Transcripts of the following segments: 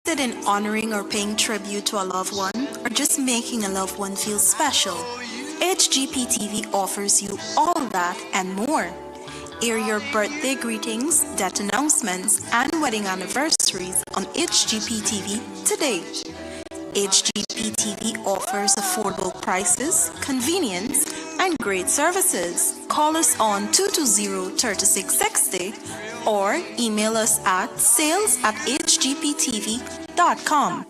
Interested in honoring or paying tribute to a loved one, or just making a loved one feel special? HGP TV offers you all that and more. Air your birthday greetings, death announcements, and wedding anniversaries on HGP TV today. HGP TV offers affordable prices, convenience, and great services. Call us on 220-3660 or email us at sales@hgptv.com.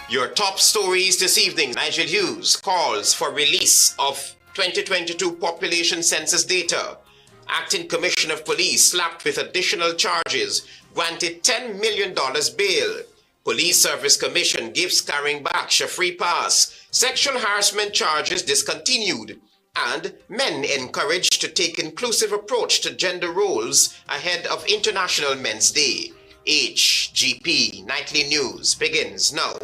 Your top stories this evening. Nigel Hughes calls for release of 2022 population census data. Acting Commissioner of Police slapped with additional charges, granted $10 million bail. Police Service Commission gives carrying back a free pass. Sexual harassment charges discontinued. And men encouraged to take inclusive approach to gender roles ahead of International Men's Day. HGP Nightly News begins now.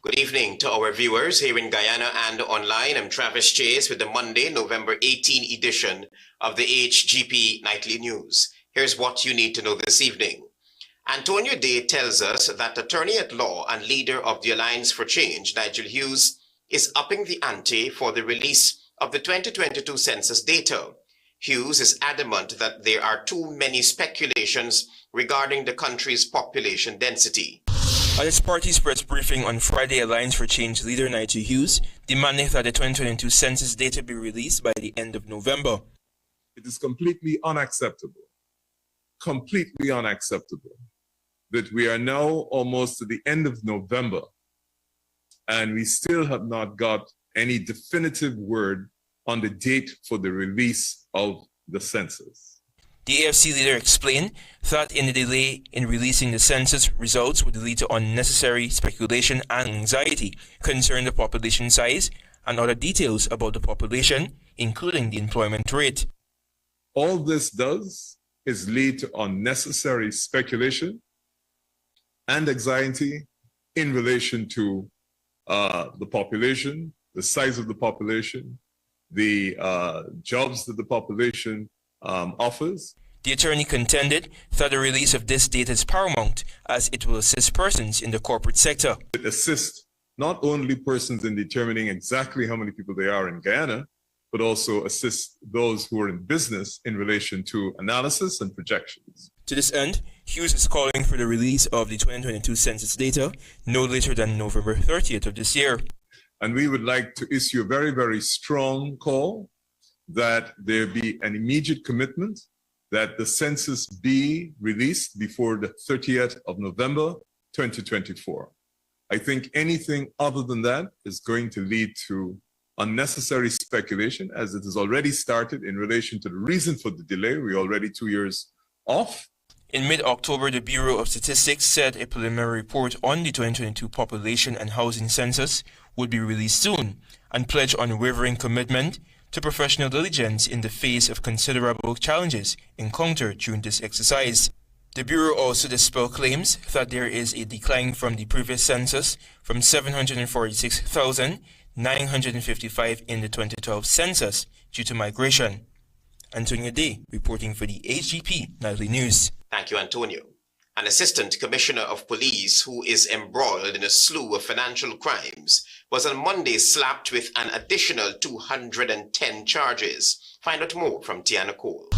Good evening to our viewers here in Guyana and online. I'm Travis Chase with the Monday, November 18 edition of the HGP Nightly News. Here's what you need to know this evening. Antonio Day tells us that Attorney at Law and leader of the Alliance for Change, Nigel Hughes, is upping the ante for the release of the 2022 census data. Hughes is adamant that there are too many speculations regarding the country's population density. At its party's press briefing on Friday, Alliance for Change leader Nigel Hughes demanded that the 2022 census data be released by the end of November. It is completely unacceptable that we are now almost to the end of November and we still have not got any definitive word on the date for the release of the census. The AFC leader explained that in the delay in releasing the census results would lead to unnecessary speculation and anxiety concerning the population size and other details about the population, including the employment rate. All this does is lead to unnecessary speculation and anxiety in relation to the population, the size of the population, the jobs that the population offers. The attorney contended that the release of this data is paramount as it will assist persons in the corporate sector. It assists not only persons in determining exactly how many people there are in Guyana, but also assists those who are in business in relation to analysis and projections. To this end, Hughes is calling for the release of the 2022 census data no later than November 30th of this year. And we would like to issue a very, very strong call that there be an immediate commitment that the census be released before the 30th of November 2024. I think anything other than that is going to lead to unnecessary speculation, as it has already started in relation to the reason for the delay. We're already 2 years off. In mid-October, the Bureau of Statistics said a preliminary report on the 2022 population and housing census would be released soon and pledged unwavering commitment to professional diligence in the face of considerable challenges encountered during this exercise. The Bureau also dispelled claims that there is a decline from the previous census from 746,955 in the 2012 census due to migration. Antonio Day reporting for the HGP Nightly News. Thank you, Antonio. An assistant commissioner of police who is embroiled in a slew of financial crimes was on Monday slapped with an additional 210 charges. Find out more from Tiana Cole.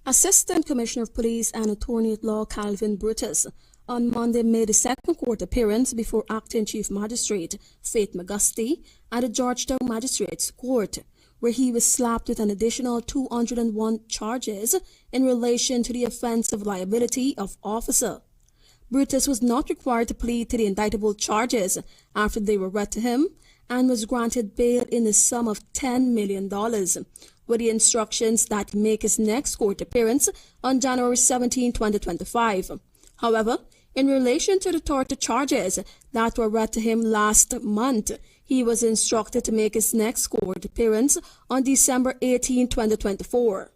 Assistant Commissioner of Police and Attorney at Law Calvin Brutus on Monday made a second court appearance before Acting Chief Magistrate Faith Magusti at the Georgetown Magistrates Court, where he was slapped with an additional 201 charges in relation to the offense of liability of officer. Brutus was not required to plead to the indictable charges after they were read to him and was granted bail in the sum of $10 million, with the instructions that he make his next court appearance on January 17, 2025. However, in relation to the torture charges that were read to him last month, he was instructed to make his next court appearance on December 18, 2024.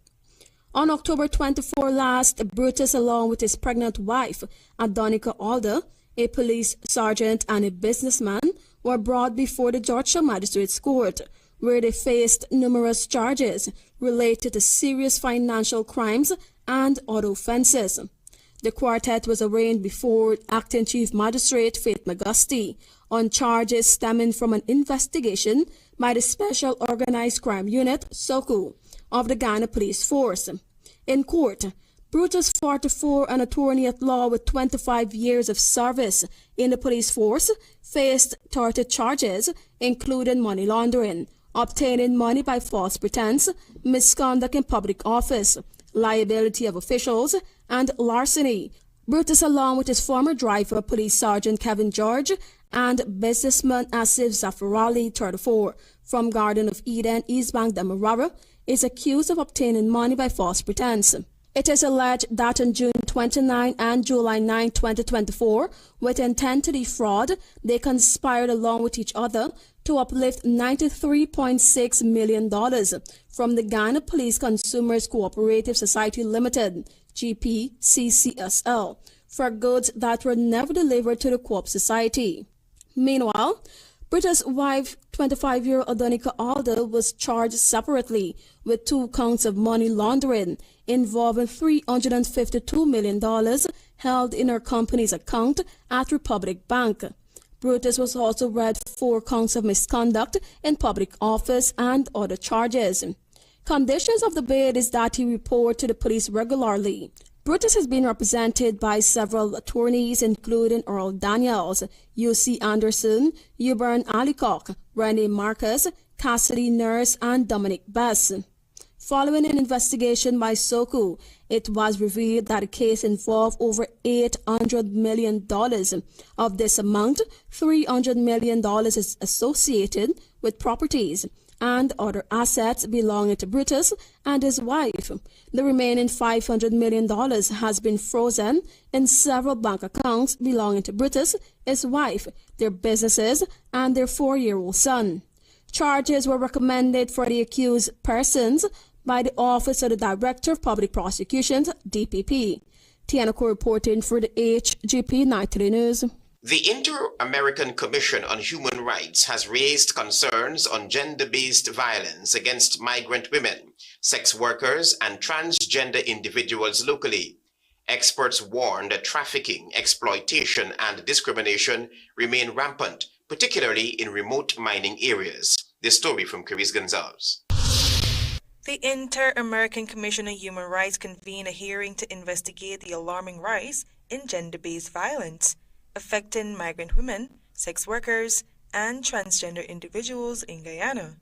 On October 24 last, Brutus, along with his pregnant wife, Adonica Alder, a police sergeant and a businessman, were brought before the Georgetown Magistrates Court, where they faced numerous charges related to serious financial crimes and other offenses. The quartet was arraigned before Acting Chief Magistrate Faith McGusty on charges stemming from an investigation by the Special Organized Crime Unit, SOCU, of the Guyana Police Force. In court, Brutus, 44, an attorney at law with 25 years of service in the police force, faced torture charges including money laundering, obtaining money by false pretense, misconduct in public office, liability of officials, and larceny. Brutus, along with his former driver, Police Sergeant Kevin George, and businessman Asif Zafarali, 34, from Garden of Eden, East Bank, Demerara, is accused of obtaining money by false pretense. It is alleged that on June 29 and July 9, 2024, with intent to defraud, they conspired along with each other to uplift $93.6 million from the Guyana Police Consumers Cooperative Society Limited, GPCCSL, for goods that were never delivered to the Co-op Society. Meanwhile, Brutus' wife, 25-year-old Adonica Alder, was charged separately with 2 counts of money laundering involving $352 million held in her company's account at Republic Bank. Brutus was also read 4 counts of misconduct in public office and other charges. Conditions of the bail is that he report to the police regularly. Brutus has been represented by several attorneys, including Earl Daniels, U.C. Anderson, Hubern Alicock, Renee Marcus, Cassidy Nurse, and Dominic Bess. Following an investigation by SOCU, it was revealed that the case involved over $800 million. Of this amount, $300 million is associated with properties and other assets belonging to Brutus and his wife. The remaining $500 million has been frozen in several bank accounts belonging to Brutus, his wife, their businesses, and their 4-year-old son. Charges were recommended for the accused persons by the Office of the Director of Public Prosecutions, DPP. Tianako reporting for the HGP Nightly News. The Inter-American Commission on Human Rights has raised concerns on gender-based violence against migrant women, sex workers, and transgender individuals locally. Experts warn that trafficking, exploitation, and discrimination remain rampant, particularly in remote mining areas. This story from Caris Gonzalez. The Inter-American Commission on Human Rights convened a hearing to investigate the alarming rise in gender-based violence affecting migrant women, sex workers, and transgender individuals in Guyana.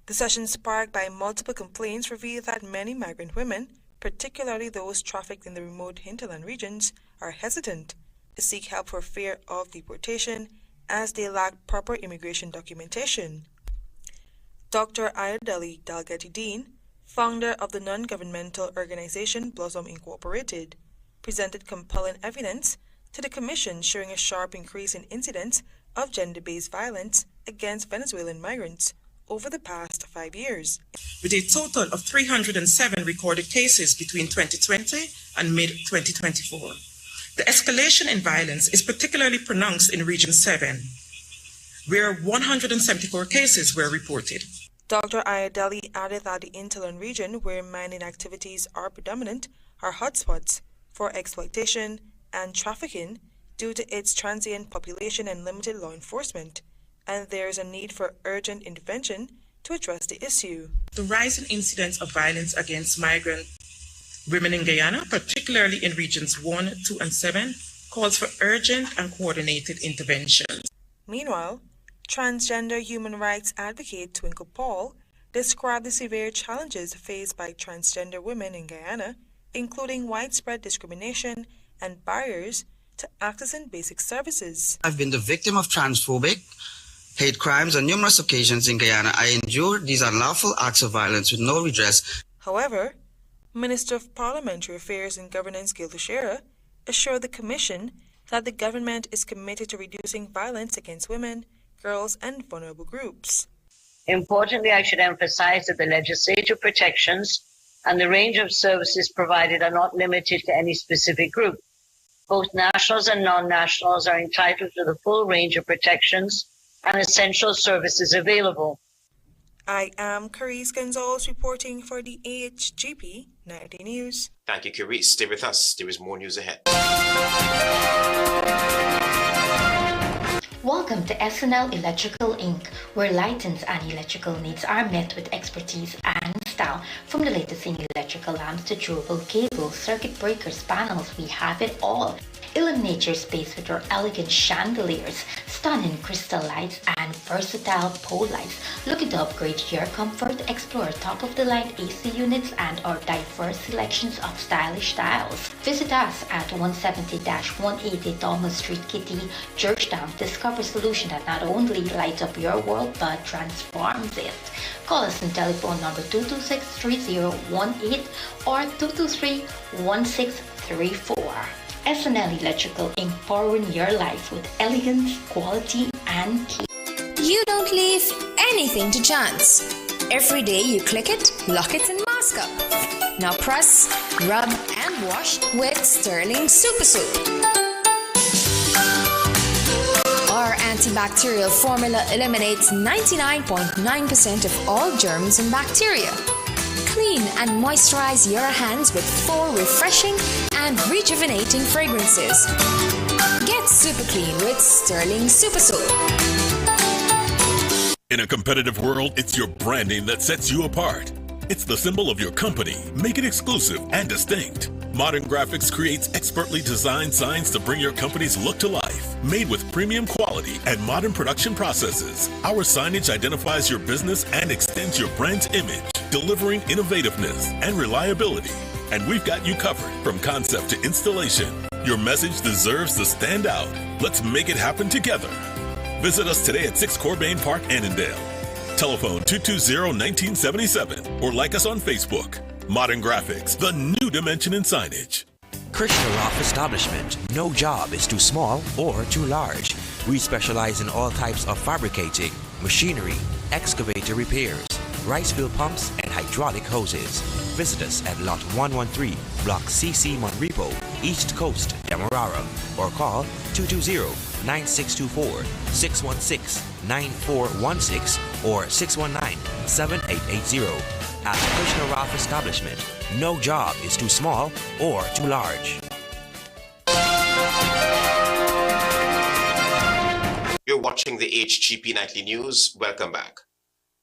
The session, sparked by multiple complaints, revealed that many migrant women, particularly those trafficked in the remote hinterland regions, are hesitant to seek help for fear of deportation as they lack proper immigration documentation. Dr. Ayodele Dalgety-Dean, founder of the non-governmental organization Blossom Incorporated, presented compelling evidence to the Commission showing a sharp increase in incidents of gender-based violence against Venezuelan migrants over the past 5 years. With a total of 307 recorded cases between 2020 and mid-2024. The escalation in violence is particularly pronounced in Region 7, where 174 cases were reported. Dr. Ayodele added that the hinterland region, where mining activities are predominant, are hotspots for exploitation and trafficking due to its transient population and limited law enforcement, and there is a need for urgent intervention to address the issue. The rise in incidents of violence against migrant women in Guyana, particularly in regions 1, 2, and 7, calls for urgent and coordinated interventions. Meanwhile, transgender human rights advocate Twinkle Paul described the severe challenges faced by transgender women in Guyana, including widespread discrimination and barriers to accessing basic services. I've been the victim of transphobic hate crimes on numerous occasions in Guyana. I endure these unlawful acts of violence with no redress. However, Minister of Parliamentary Affairs and Governance Gil Teixeira assured the Commission that the government is committed to reducing violence against women, girls, and vulnerable groups. Importantly, I should emphasize that the legislative protections and the range of services provided are not limited to any specific group. Both nationals and non-nationals are entitled to the full range of protections and essential services available. I am Carice Gonzalez reporting for the HGP Nightly News. Thank you, Carice. Stay with us. There is more news ahead. Welcome to SNL Electrical Inc., where lighting and electrical needs are met with expertise and style. From the latest in electrical lamps to durable cables, circuit breakers, panels, we have it all. Illuminate your space with our elegant chandeliers, stunning crystal lights, and versatile pole lights. Looking to upgrade your comfort? Explore top-of-the-line AC units and our diverse selections of stylish styles. Visit us at 170-180 Thomas Street, Kitty, Georgetown. Discover a solution that not only lights up your world but transforms it. Call us on telephone number 226-3018 or 223-1634. SNL Electrical Inc. powering your life with elegance, quality, and key. You don't leave anything to chance. Every day you click it, lock it, and mask up. Now press, rub, and wash with Sterling Super Soap. Our antibacterial formula eliminates 99.9% of all germs and bacteria. Clean and moisturize your hands with 4 refreshing and rejuvenating fragrances. Get super clean with Sterling Super Soap. In a competitive world, it's your branding that sets you apart. It's the symbol of your company. Make it exclusive and distinct. Modern Graphics creates expertly designed signs to bring your company's look to life. Made with premium quality and modern production processes, our signage identifies your business and extends your brand's image, delivering innovativeness and reliability. And we've got you covered from concept to installation. Your message deserves to stand out. Let's make it happen together. Visit us today at 6 Corbane Park, Annandale. Telephone 220-1977 or like us on Facebook. Modern Graphics, the new dimension in signage. Krishna Roth Establishment. No job is too small or too large. We specialize in all types of fabricating, machinery, excavator repairs, rice field pumps, and hydraulic hoses. Visit us at Lot 113, Block CC Monrepo, East Coast, Demerara, or call 220-9624, 616-9416, or 619-7880. At Krishna Roth Establishment, no job is too small or too large. You're watching the HGP Nightly News. Welcome back.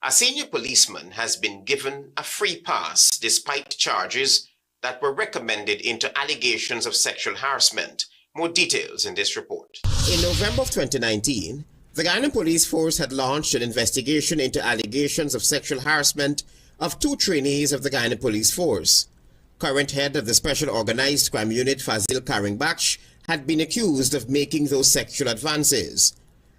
A senior policeman has been given a free pass despite charges that were recommended into allegations of sexual harassment. More details in this report. In November of 2019, the Guyana Police Force had launched an investigation into allegations of sexual harassment of 2 trainees of the Guyana Police Force. Current head of the Special Organized Crime Unit, Fazil Karingbaksh, had been accused of making those sexual advances.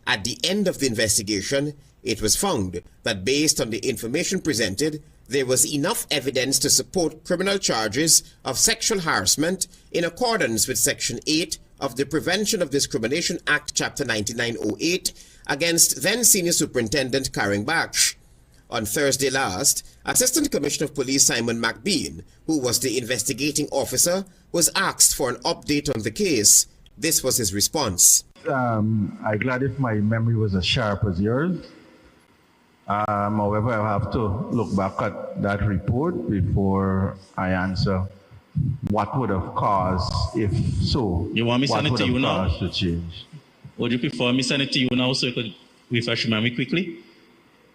At the end of the investigation, it was found that based on the information presented, there was enough evidence to support criminal charges of sexual harassment in accordance with Section 8 of the Prevention of Discrimination Act, Chapter 9908, against then Senior Superintendent Karingbaksh. On Thursday last, Assistant Commissioner of Police Simon McBean, who was the investigating officer, was asked for an update on the case. This was his response. I'm glad if my memory was as sharp as yours. However, I have to look back at that report before I answer what would have caused, if so. You want me to send it to you now? To change. Would you prefer me send it to you now so you could refresh your memory quickly?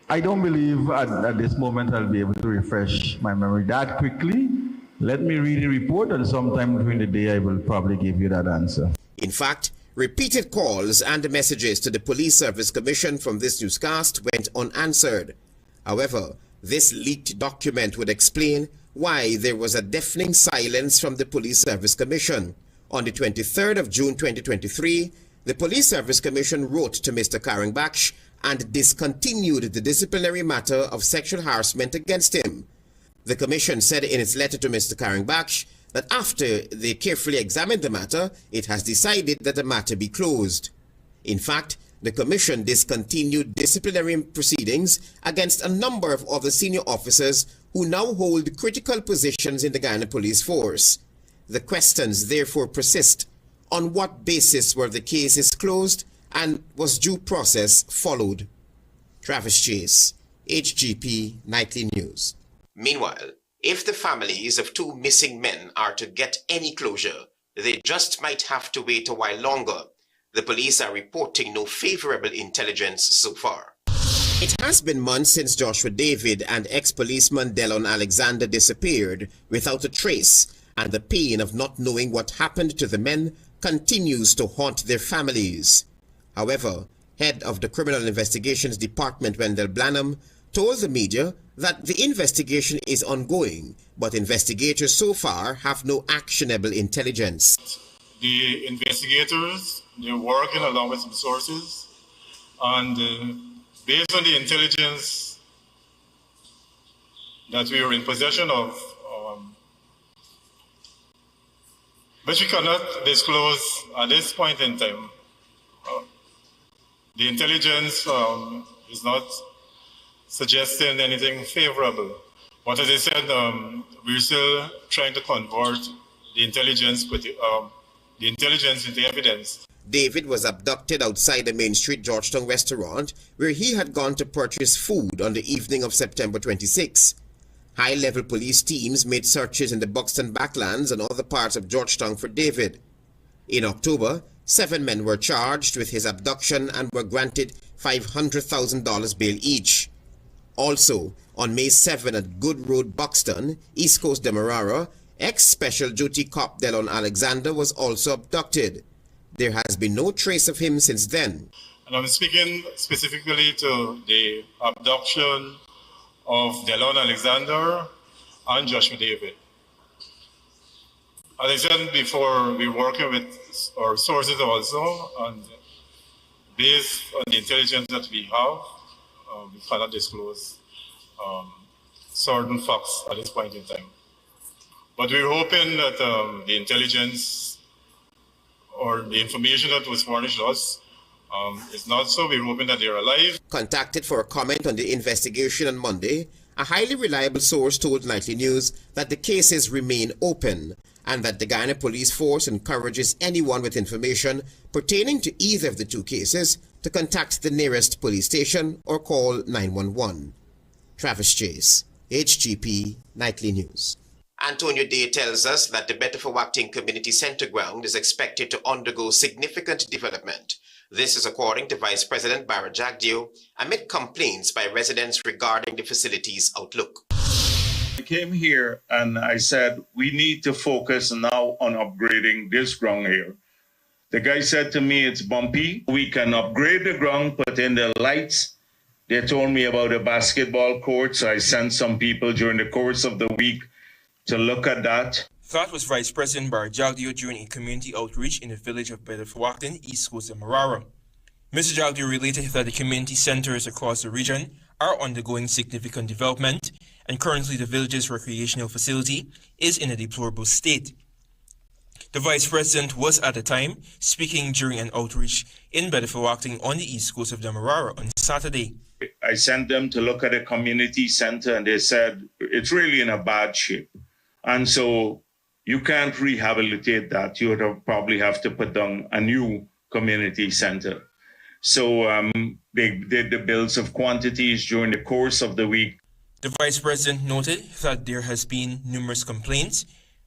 I don't believe at this moment I'll be able to refresh my memory that quickly. Let me read the report, and sometime during the day I will probably give you that answer. In fact, repeated calls and messages to the Police Service Commission from this newscast went unanswered. However, This leaked document would explain why there was a deafening silence from the Police Service Commission. On the 23rd of June 2023, the Police Service Commission wrote to Mr. Karenbach and discontinued the disciplinary matter of sexual harassment against him. The Commission said in its letter to Mr. Karenbach that after they carefully examined the matter, it has decided that the matter be closed. In fact, the Commission discontinued disciplinary proceedings against a number of other senior officers who now hold critical positions in the Guyana Police Force. The questions therefore persist. On what basis were the cases closed and was due process followed? Travis Chase, HGP Nightly News. Meanwhile, if the families of two missing men are to get any closure, they just might have to wait a while longer. The police are reporting no favorable intelligence so far. It has been months since Joshua David and ex-policeman Delon Alexander disappeared without a trace, and the pain of not knowing what happened to the men continues to haunt their families. However, head of the Criminal Investigations Department Wendell Blanham told the media that the investigation is ongoing, but investigators so far have no actionable intelligence. The investigators, they're working along with some sources, and based on the intelligence that we are in possession of, which we cannot disclose at this point in time. The intelligence is not suggesting anything favorable. But as I said, we're still trying to convert the intelligence into evidence. David was abducted outside the Main Street Georgetown restaurant where he had gone to purchase food on the evening of September 26. High-level police teams made searches in the Buxton Backlands and other parts of Georgetown for David. In October, 7 men were charged with his abduction and were granted $500,000 bail each. Also, on May 7 at Good Road, Buxton, East Coast Demerara, ex-special duty cop Delon Alexander was also abducted. There has been no trace of him since then. And I'm speaking specifically to the abduction of Delon Alexander and Joshua David. As I said before, we're working with our sources also, and based on the intelligence that we have, we cannot disclose certain facts at this point in time. But we're hoping that the intelligence or the information that was furnished us is not so. We're hoping that they're alive. Contacted for a comment on the investigation on Monday, a highly reliable source told Nightly News that the cases remain open and that the Guyana Police Force encourages anyone with information pertaining to either of the two cases to contact the nearest police station or call 911. Travis Chase, HGP Nightly News. Antonio Day tells us that the Betafawakting Community Center ground is expected to undergo significant development. This is according to Vice President Barra Jagdeo amid complaints by residents regarding the facility's outlook. I came here and I said, we need to focus now on upgrading this ground here. The guy said to me, it's bumpy. We can upgrade the ground, put in the lights. They told me about a basketball court, so I sent some people during the course of the week to look at that. That was Vice President Barra Jagdeo during a community outreach in the village of Betafawakting, East Coast of Marara. Mr. Jagdeo related that the community centers across the region are undergoing significant development, and currently the village's recreational facility is in a deplorable state. The Vice President was at the time speaking during an outreach in Betafawakting on the East Coast of Demerara on Saturday. I sent them to look at a community center and they said it's really in a bad shape. And so you can't rehabilitate that. You would probably have to put down a new community center. So they did the bills of quantities during the course of the week. The Vice President noted that there has been numerous complaints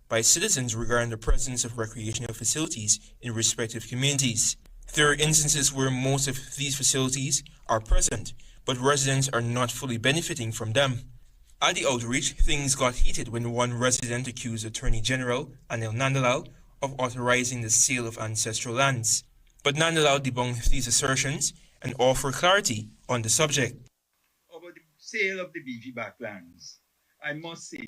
by citizens regarding the presence of recreational facilities in respective communities. There are instances where most of these facilities are present, but residents are not fully benefiting from them. At the outreach, things got heated when one resident accused Attorney General Anil Nandalal of authorizing the sale of ancestral lands. But Nandalal debunked these assertions and offered clarity on the subject. Over the sale of the BV backlands, I must say,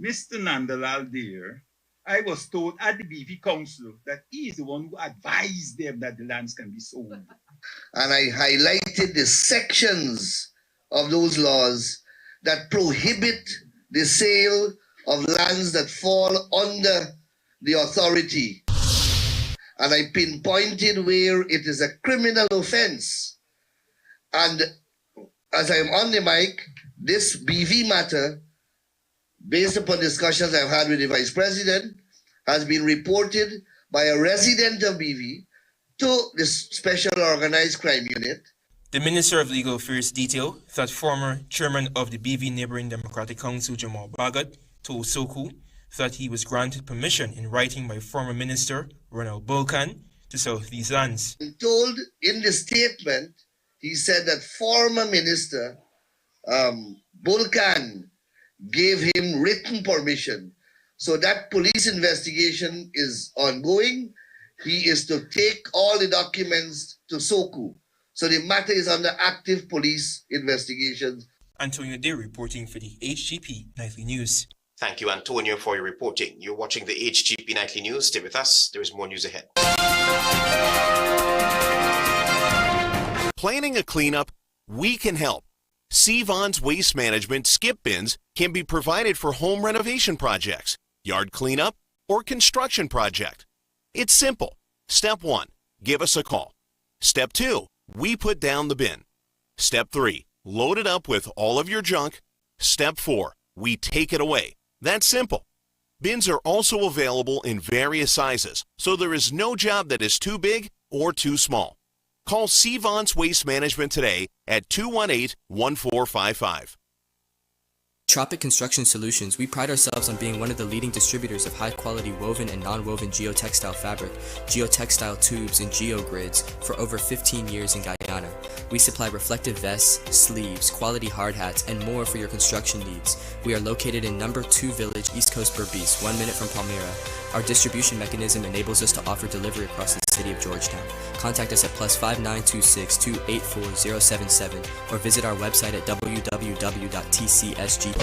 Mr. Nandalal there, I was told at the BV Council that he is the one who advised them that the lands can be sold. And I highlighted the sections of those laws that prohibit the sale of lands that fall under the authority. And I pinpointed where it is a criminal offense. And as I'm on the mic, this BV matter, based upon discussions I've had with the Vice President, has been reported by a resident of BV to the Special Organized Crime Unit. The Minister of Legal Affairs detailed that former chairman of the BV Neighboring Democratic Council, Jamal Bagat, told Soku that he was granted permission in writing by former Minister Ronald Bulkan to sell these lands. I'm told in the statement, he said that former Minister Bulkan gave him written permission. So that police investigation is ongoing. He is to take all the documents to Soku. So the matter is under active police investigations. Antonio Day reporting for the HGP Nightly News. Thank you, Antonio, for your reporting. You're watching the HGP Nightly News. Stay with us. There is more news ahead. Planning a cleanup? We can help. Sevon's Waste Management skip bins can be provided for home renovation projects, yard cleanup, or construction project. It's simple. Step 1, give us a call. Step 2, we put down the bin. Step 3, load it up with all of your junk. Step 4, we take it away. That's simple. Bins are also available in various sizes, so there is no job that is too big or too small. Call Sevon's Waste Management today at 218-1455. Tropic Construction Solutions, we pride ourselves on being one of the leading distributors of high-quality woven and non-woven geotextile fabric, geotextile tubes, and geogrids for over 15 years in Guyana. We supply reflective vests, sleeves, quality hard hats, and more for your construction needs. We are located in No. 2 Village, East Coast Berbice, 1 minute from Palmyra. Our distribution mechanism enables us to offer delivery across the city of Georgetown. Contact us at +5926 284 077 or visit our website at www.tcsg.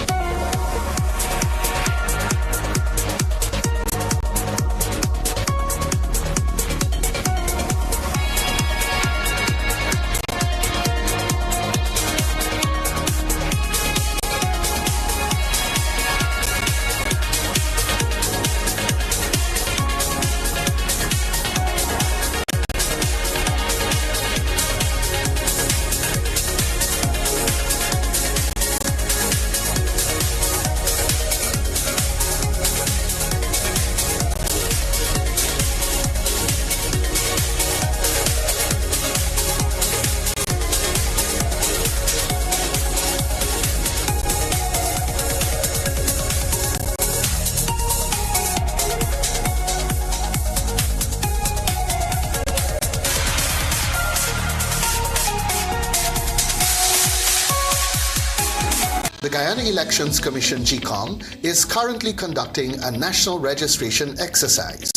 The Guyana Elections Commission GCOM is currently conducting a national registration exercise.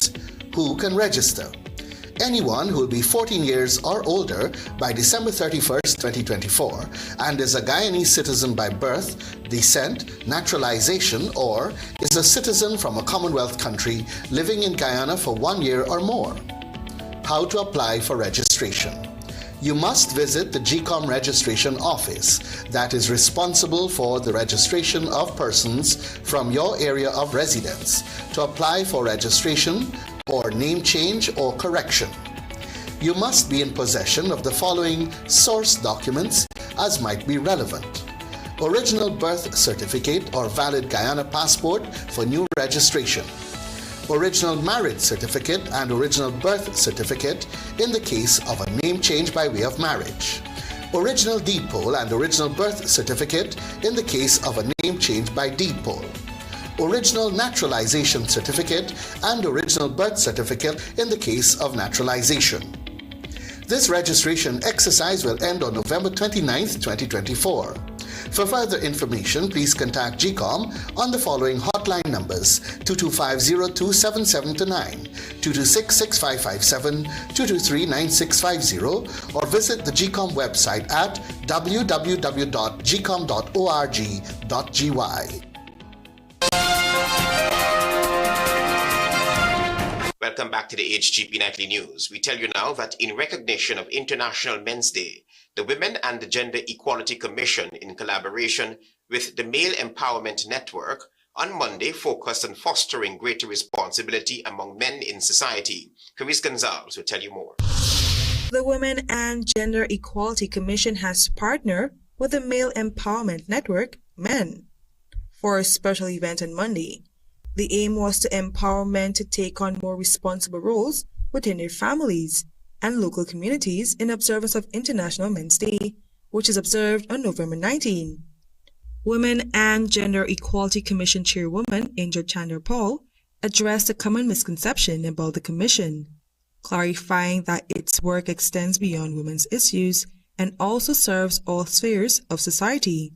Who can register? Anyone who will be 14 years or older by December 31st, 2024 and is a Guyanese citizen by birth, descent, naturalization, or is a citizen from a Commonwealth country living in Guyana for 1 year or more. How to apply for registration? You must visit the GCOM registration office that is responsible for the registration of persons from your area of residence to apply for registration or name change or correction. You must be in possession of the following source documents as might be relevant: original birth certificate or valid Guyana passport for new registration, original marriage certificate and original birth certificate in the case of a name change by way of marriage, original deed poll and original birth certificate in the case of a name change by deed poll, original naturalization certificate and original birth certificate in the case of naturalization. This registration exercise will end on November 29th, 2024. For further information, please contact GCOM on the following hotline numbers: 225-027729, 226-6557, 223-9650, or visit the GCOM website at www.gcom.org.gy. Welcome back to the HGP Nightly News. We tell you now that in recognition of International Men's Day, the Women and the Gender Equality Commission, in collaboration with the Male Empowerment Network, on Monday focused on fostering greater responsibility among men in society. Caris Gonzalez will tell you more. The Women and Gender Equality Commission has partnered with the Male Empowerment Network, MEN, for a special event on Monday. The aim was to empower men to take on more responsible roles within their families and local communities in observance of International Men's Day, which is observed on November 19. Women and Gender Equality Commission Chairwoman Angel Chandler Paul addressed a common misconception about the Commission, clarifying that its work extends beyond women's issues and also serves all spheres of society.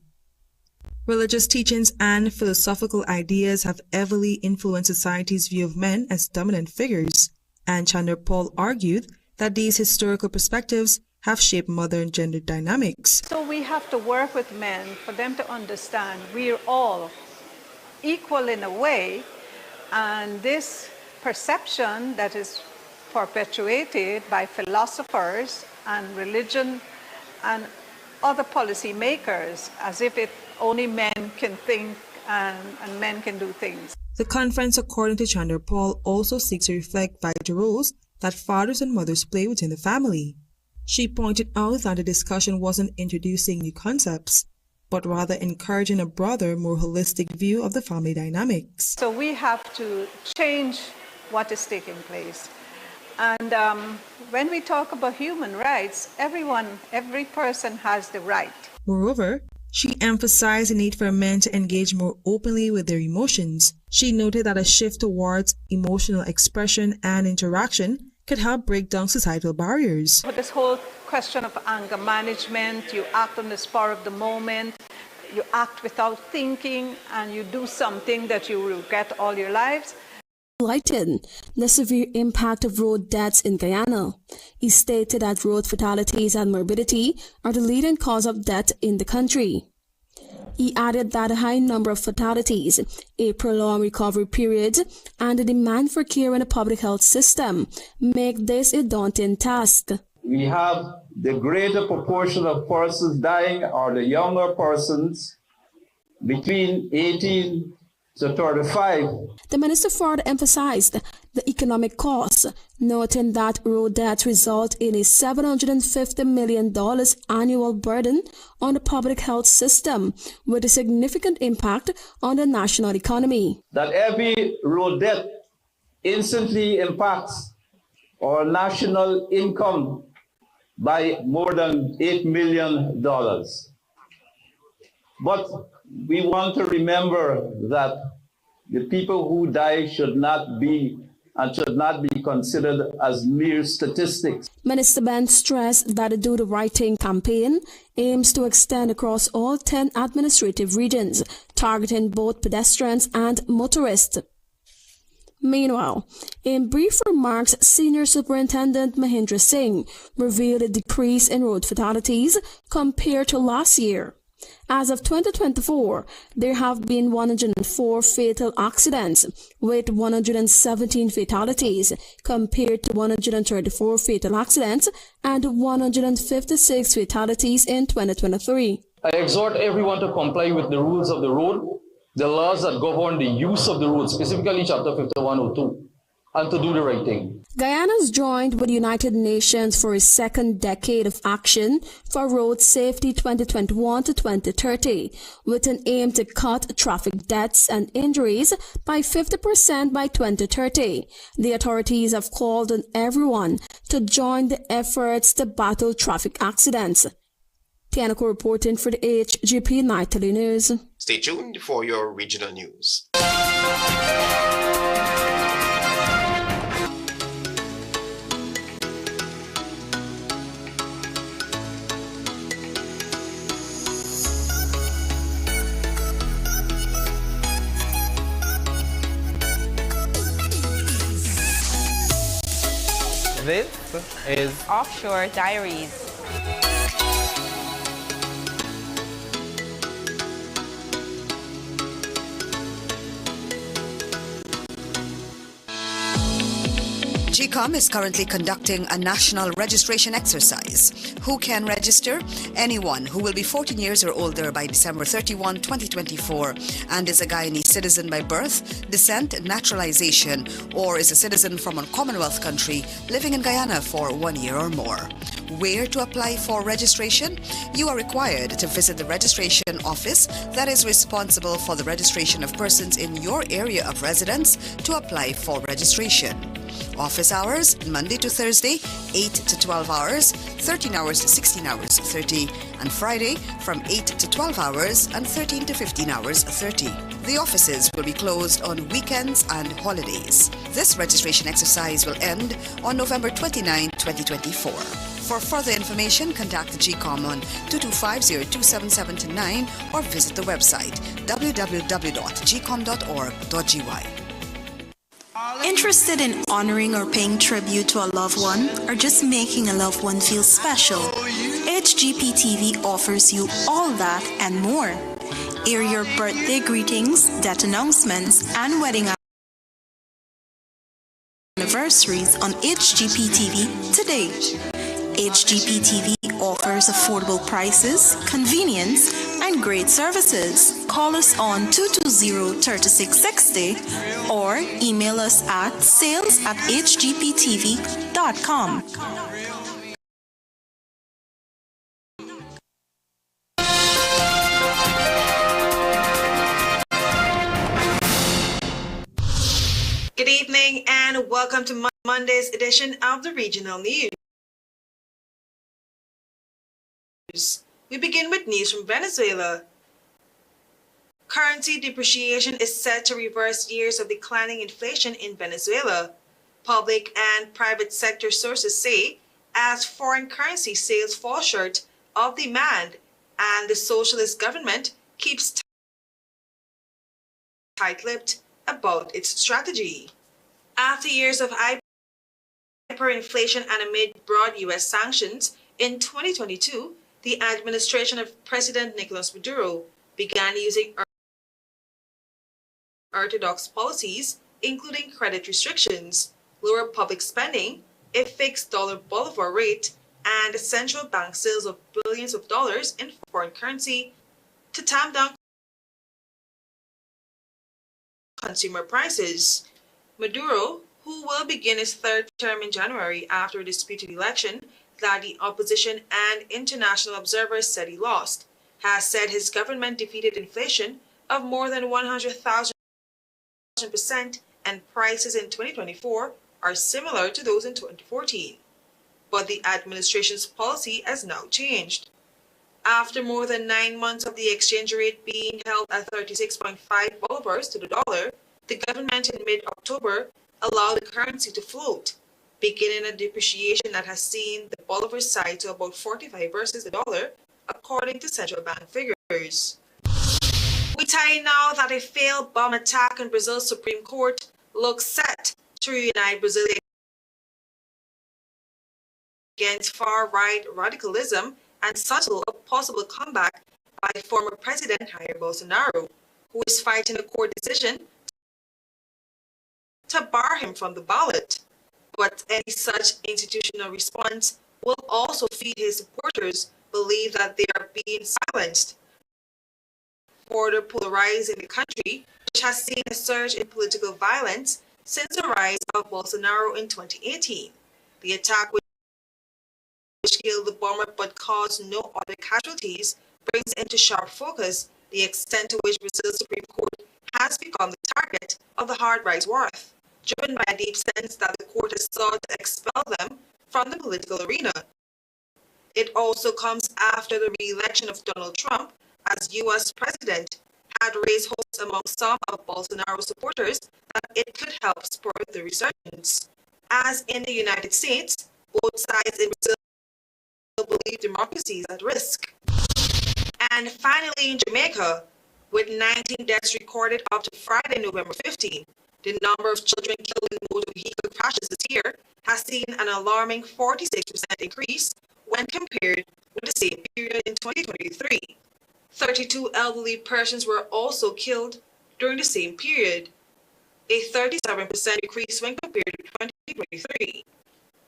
Religious teachings and philosophical ideas have heavily influenced society's view of men as dominant figures, and Chandler Paul argued that these historical perspectives have shaped modern gender dynamics. So we have to work with men for them to understand we're all equal in a way, and this perception that is perpetuated by philosophers and religion and other policy makers as if only men can think and men can do things. The conference, according to Chandler Paul, also seeks to reflect vital roles that fathers and mothers play within the family. She pointed out that the discussion wasn't introducing new concepts, but rather encouraging a broader, more holistic view of the family dynamics. So we have to change what is taking place. And when we talk about human rights, every person has the right. Moreover, she emphasized the need for men to engage more openly with their emotions. She noted that a shift towards emotional expression and interaction could help break down societal barriers. But this whole question of anger management, you act on the spur of the moment, you act without thinking, and you do something that you will regret all your lives. Lighten the severe impact of road deaths in Guyana. He stated that road fatalities and morbidity are the leading cause of death in the country. He added that a high number of fatalities, a prolonged recovery period, and the demand for care in the public health system make this a daunting task. We have the greater proportion of persons dying are the younger persons between 18 to 35. The minister further emphasized the economic costs, noting that road deaths result in a $750 million annual burden on the public health system, with a significant impact on the national economy. That every road death instantly impacts our national income by more than $8 million. But we want to remember that the people who die should not be considered as mere statistics. Minister Ben stressed that the Do the Right Thing campaign aims to extend across all 10 administrative regions, targeting both pedestrians and motorists. Meanwhile, in brief remarks, Senior Superintendent Mahindra Singh revealed a decrease in road fatalities compared to last year. As of 2024, there have been 104 fatal accidents, with 117 fatalities, compared to 134 fatal accidents and 156 fatalities in 2023. I exhort everyone to comply with the rules of the road, the laws that govern the use of the road, specifically Chapter 5102, and to do the right thing. Guyana has joined with the United Nations for a second decade of action for road safety 2021 to 2030, with an aim to cut traffic deaths and injuries by 50% by 2030. The authorities have called on everyone to join the efforts to battle traffic accidents. Tianako reporting for the HGP Nightly News. Stay tuned for your regional news. This is Offshore Diaries. GCOM is currently conducting a national registration exercise. Who can register? Anyone who will be 14 years or older by December 31, 2024 and is a Guyanese citizen by birth, descent, naturalization, or is a citizen from a Commonwealth country living in Guyana for 1 year or more. Where to apply for registration? You are required to visit the registration office that is responsible for the registration of persons in your area of residence to apply for registration. Office hours, Monday to Thursday, 8 to 12 hours, 13 hours to 16 hours 30, and Friday from 8 to 12 hours and 13 to 15 hours 30. The offices will be closed on weekends and holidays. This registration exercise will end on November 29, 2024. For further information, contact the GCOM on 225-02779 or visit the website www.gcom.org.gy. Interested in honoring or paying tribute to a loved one, or just making a loved one feel special? HGP TV offers you all that and more. Air your birthday greetings, death announcements, and wedding anniversaries on HGP TV today. HGP TV offers affordable prices, convenience, and great services. Call us on 220-3660 or email us at sales@hgptv.com. Good evening and welcome to Monday's edition of the Regional News. We begin with news from Venezuela. Currency depreciation is set to reverse years of declining inflation in Venezuela. Public and private sector sources say as foreign currency sales fall short of demand and the socialist government keeps tight-lipped about its strategy. After years of hyperinflation and amid broad U.S. sanctions, in 2022, the administration of President Nicolas Maduro began using orthodox policies, including credit restrictions, lower public spending, a fixed dollar bolivar rate, and central bank sales of billions of dollars in foreign currency to tamp down consumer prices. Maduro, who will begin his third term in January after a disputed election that the opposition and international observers said he lost, has said his government defeated inflation of more than 100,000% and prices in 2024 are similar to those in 2014. But the administration's policy has now changed. After more than 9 months of the exchange rate being held at 36.5 bolivars to the dollar, the government in mid-October allowed the currency to float, beginning a depreciation that has seen the bolivar side to about 45 versus the dollar, according to central bank figures. We tell you now that a failed bomb attack on Brazil's Supreme Court looks set to reunite Brazil against far-right radicalism and settle a possible comeback by former President Jair Bolsonaro, who is fighting a court decision to bar him from the ballot. But any such institutional response will also feed his supporters believe that they are being silenced, further polarizing the country, which has seen a surge in political violence since the rise of Bolsonaro in 2018. The attack, which killed the bomber but caused no other casualties, brings into sharp focus the extent to which Brazil's Supreme Court has become the target of the hard right's wrath, driven by a deep sense that the court has sought to expel them from the political arena. It also comes after the re-election of Donald Trump as U.S. president had raised hopes among some of Bolsonaro's supporters that it could help spur the resurgence. As in the United States, both sides in Brazil believe democracy is at risk. And finally in Jamaica, with 19 deaths recorded up to Friday, November 15, the number of children killed in motor vehicle crashes this year has seen an alarming 46% increase when compared with the same period in 2023. 32 elderly persons were also killed during the same period, a 37% increase when compared to 2023.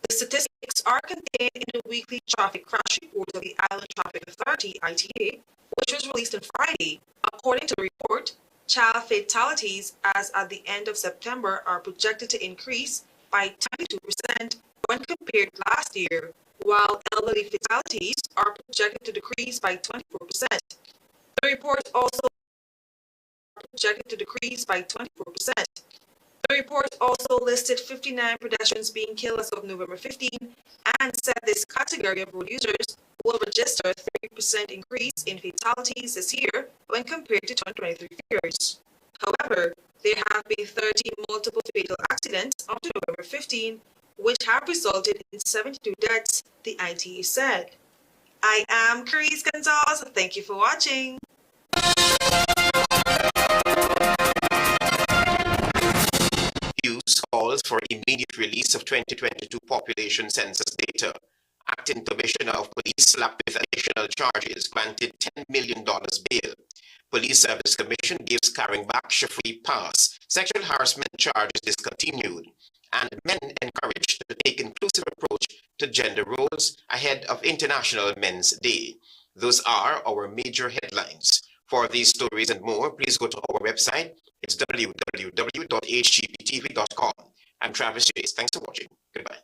The statistics are contained in the weekly traffic crash report of the Island Traffic Authority, ITA, which was released on Friday. According to the report, child fatalities as at the end of September are projected to increase by 22% when compared to last year, while elderly fatalities are projected to decrease by 24%. The report also projected to decrease by 24%. The report also listed 59 pedestrians being killed as of November 15 and said this category of road users will register a 30% increase in fatalities this year when compared to 2023 figures. However, there have been 30 multiple fatal accidents up to November 15, which have resulted in 72 deaths, the ITA said. I am Carice Gonzalez. Thank you for watching. Hughes calls for immediate release of 2022 population census data. Acting Commissioner of Police slapped with additional charges, granted $10 million bail. Police Service Commission gives carrying back free pass. Sexual harassment charges discontinued. And men encouraged to take inclusive approach to gender roles ahead of International Men's Day. Those are our major headlines. For these stories and more, please go to our website. It's www.hgptv.com. I'm Travis Chase. Thanks for watching. Goodbye.